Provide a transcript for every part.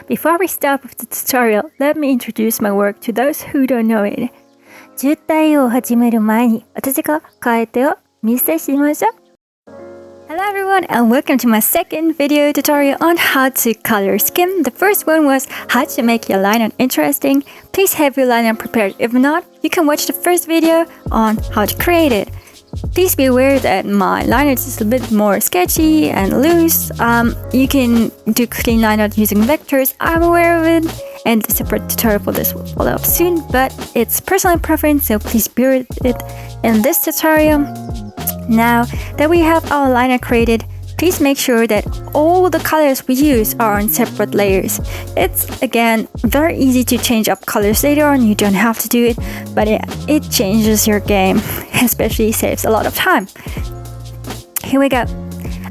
Before we start with the tutorial, let me introduce my work to those who don't know it. 渋滞を始める前に私が変えてを見せしましょう。Hello everyone and welcome to my second video tutorial on how to color skin. The first one was how to make your liner interesting. Please have your liner prepared. If not, you can watch the first video on how to create it. Please be aware that my liner is a bit more sketchy and loose. You can do clean liner using vectors, I'm aware of it, and a separate tutorial for this will follow up soon, but it's personal preference, so please bear with it in this tutorial. Now that we have our liner created, please make sure that all the colors we use are on separate layers. It's again very easy to change up colors later on, you don't have to do it, but it changes your game, especially saves a lot of time. Here we go.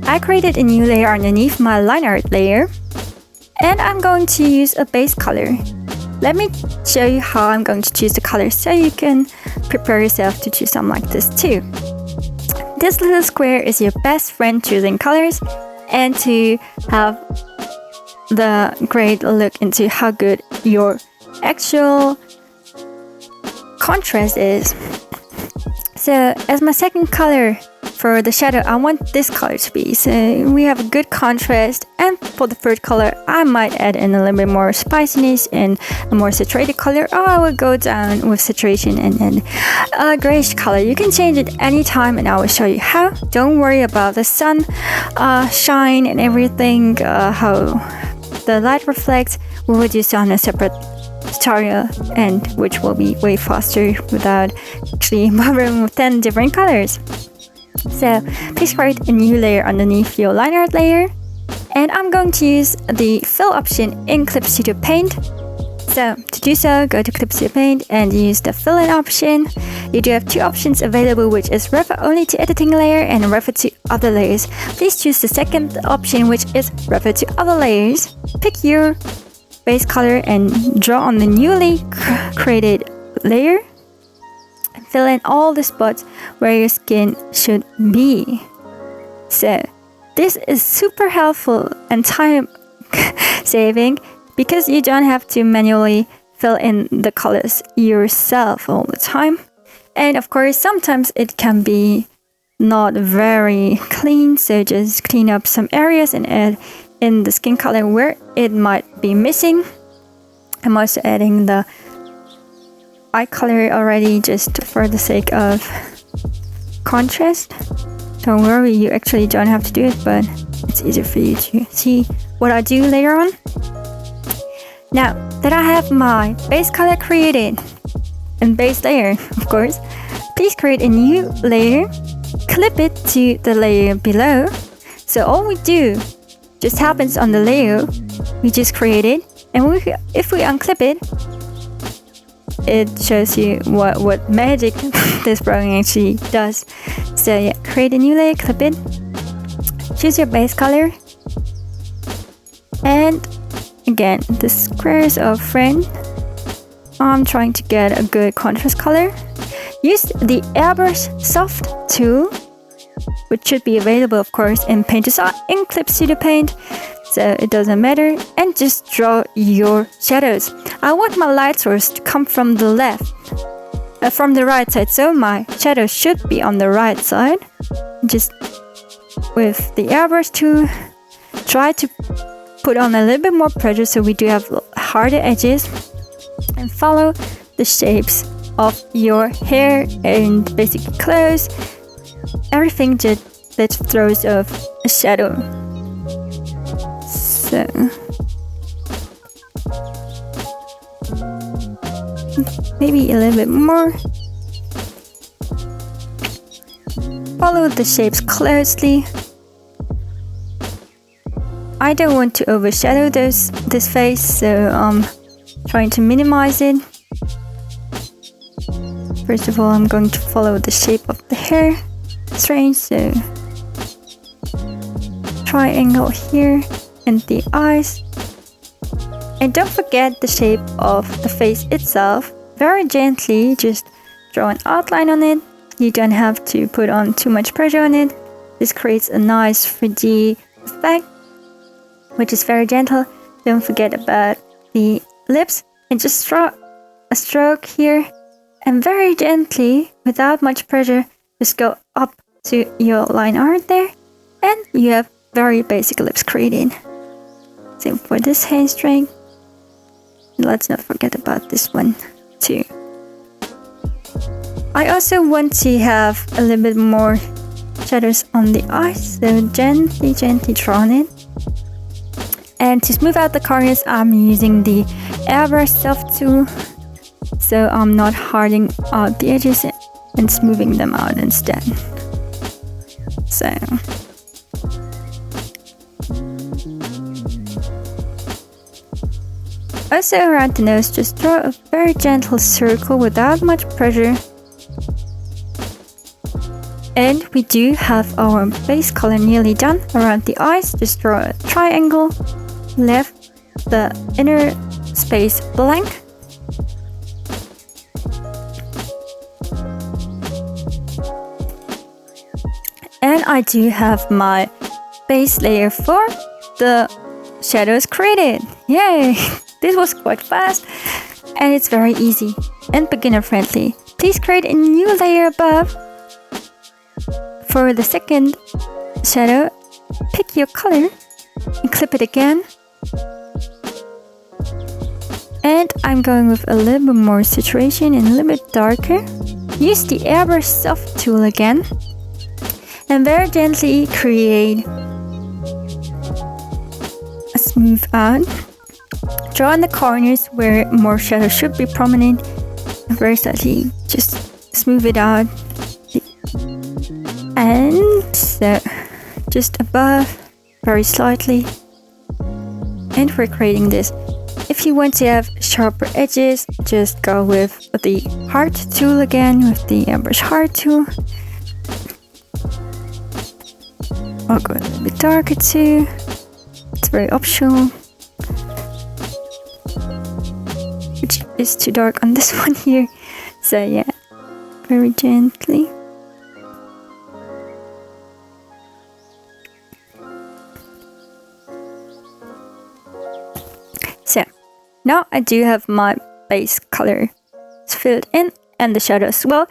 I created a new layer underneath my liner layer, and I'm going to use a base color. Let me show you how I'm going to choose the colors so you can prepare yourself to choose some like this too. This little square is your best friend choosing colors and to have the great look into how good your actual contrast is. So as my second color for the shadow, I want this color to be. So we have a good contrast, and for the third color, I might add in a little bit more spiciness and a more saturated color, or I will go down with saturation and then a grayish color. You can change it anytime and I will show you how. Don't worry about the sun shine and everything, how the light reflects. We will do so on a separate tutorial, and which will be way faster without actually bothering with 10 different colors. So please create a new layer underneath your liner layer, and I'm going to use the fill option in Clip Studio Paint. So to do so, go to Clip Studio Paint and use the fill in option. You do have two options available, which is refer only to editing layer and refer to other layers. Please choose the second option, which is refer to other layers. Pick your base color and draw on the newly created layer. Fill in all the spots where your skin should be. So this is super helpful and time saving because you don't have to manually fill in the colors yourself all the time. And of course, sometimes it can be not very clean, so just clean up some areas and add in the skin color where it might be missing. I'm also adding the eye color already just for the sake of contrast. Don't worry, you actually don't have to do it, but it's easier for you to see what I do later on. Now that I have my base color created and base layer, of course, please create a new layer, clip it to the layer below. So all we do just happens on the layer we just created, and if we unclip it, it shows you what magic this program actually does. So yeah, create a new layer, clip it, choose your base color, and again, the squares of friend, I'm trying to get a good contrast color. Use the Airbrush Soft tool, which should be available of course in Paint in Clip Studio Paint, so it doesn't matter, and just draw your shadows. I want my light source to come from the left, from the right side, so my shadow should be on the right side. Just with the airbrush tool, try to put on a little bit more pressure so we do have harder edges, and follow the shapes of your hair and basically clothes, everything that throws off a shadow. So maybe a little bit more. Follow the shapes closely. I don't want to overshadow this face, so I'm trying to minimize it. First of all, I'm going to follow the shape of the hair. Strange, so triangle here and the eyes. And don't forget the shape of the face itself. Very gently, just draw an outline on it. You don't have to put on too much pressure on it. This creates a nice 3D effect, which is very gentle. don't forget about the lips, and just draw a stroke here, and very gently, without much pressure, just go up to your line art there, and you have very basic lips created. Same for this hamstring. Let's not forget about this one too. I also want to have a little bit more shadows on the eyes, so gently drawn it. And to smooth out the corners, I'm using the airbrush soft tool, so I'm not hardening out the edges and smoothing them out instead. So also around the nose, just draw a very gentle circle without much pressure. And we do have our base color nearly done. Around the eyes, just draw a triangle, left the inner space blank. And I do have my base layer for the shadows created. Yay! This was quite fast, and it's very easy and beginner friendly. Please create a new layer above. For the second shadow, pick your color and clip it again. And I'm going with a little bit more saturation and a little bit darker. Use the airbrush soft tool again, and very gently create a smooth out. Draw in the corners where more shadow should be prominent, and very slightly just smooth it out. And so just above, very slightly. And we're creating this. If you want to have sharper edges, just go with the heart tool again, with the airbrush heart tool. I'll go a little bit darker too. It's very optional. Which is too dark on this one here. So yeah, very gently. So now I do have my base color filled in and the shadows. Well,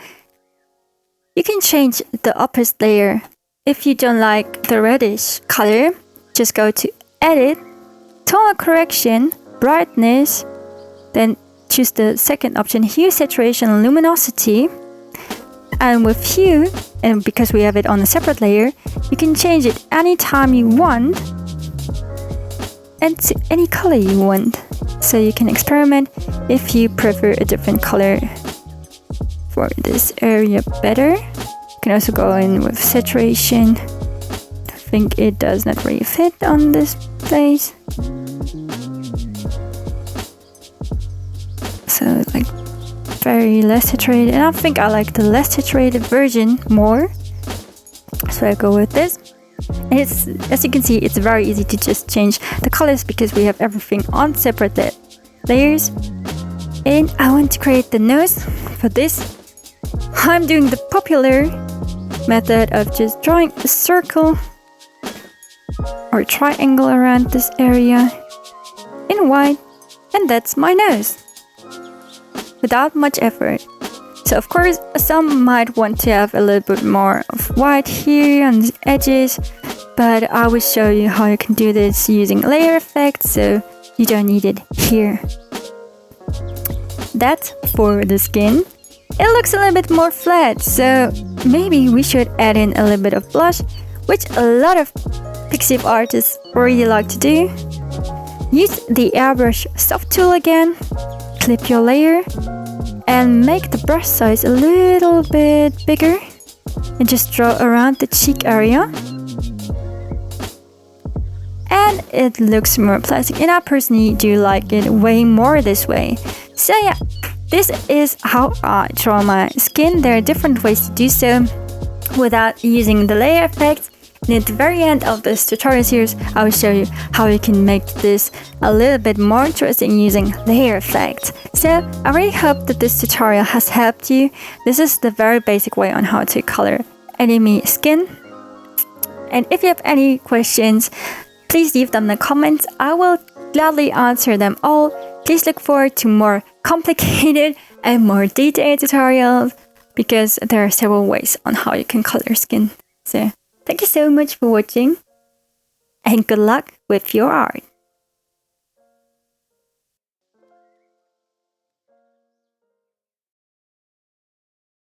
you can change the opposite layer. If you don't like the reddish color, just go to Edit, Tonal Correction, Brightness, then choose the second option, Hue, Saturation, and Luminosity. And with Hue, and because we have it on a separate layer, you can change it anytime you want and to any color you want. So you can experiment if you prefer a different color for this area better. You can also go in with saturation. I think it does not really fit on this place. So like very less saturated, and I think I like the less saturated version more. So I go with this. And it's, as you can see, it's very easy to just change the colors because we have everything on separate layers. And I want to create the nose. For this, I'm doing the popular method of just drawing a circle or a triangle around this area in white, and that's my nose without much effort. So of course, some might want to have a little bit more of white here on the edges, but I will show you how you can do this using layer effects, so you don't need it here. That's for the skin. It looks a little bit more flat, so maybe we should add in a little bit of blush, which a lot of pixie artists really like to do. Use the airbrush soft tool again, clip your layer, and make the brush size a little bit bigger, and just draw around the cheek area. And it looks more plastic, and I personally do like it way more this way. So yeah, this is how I draw my skin. There are different ways to do so without using the layer effects. And at the very end of this tutorial series, I will show you how you can make this a little bit more interesting using layer effects. So I really hope that this tutorial has helped you. This is the very basic way on how to color enemy skin. And if you have any questions, please leave them in the comments. I will gladly answer them all. Please look forward to more complicated and more detailed tutorials because there are several ways on how you can color skin. So thank you so much for watching and good luck with your art.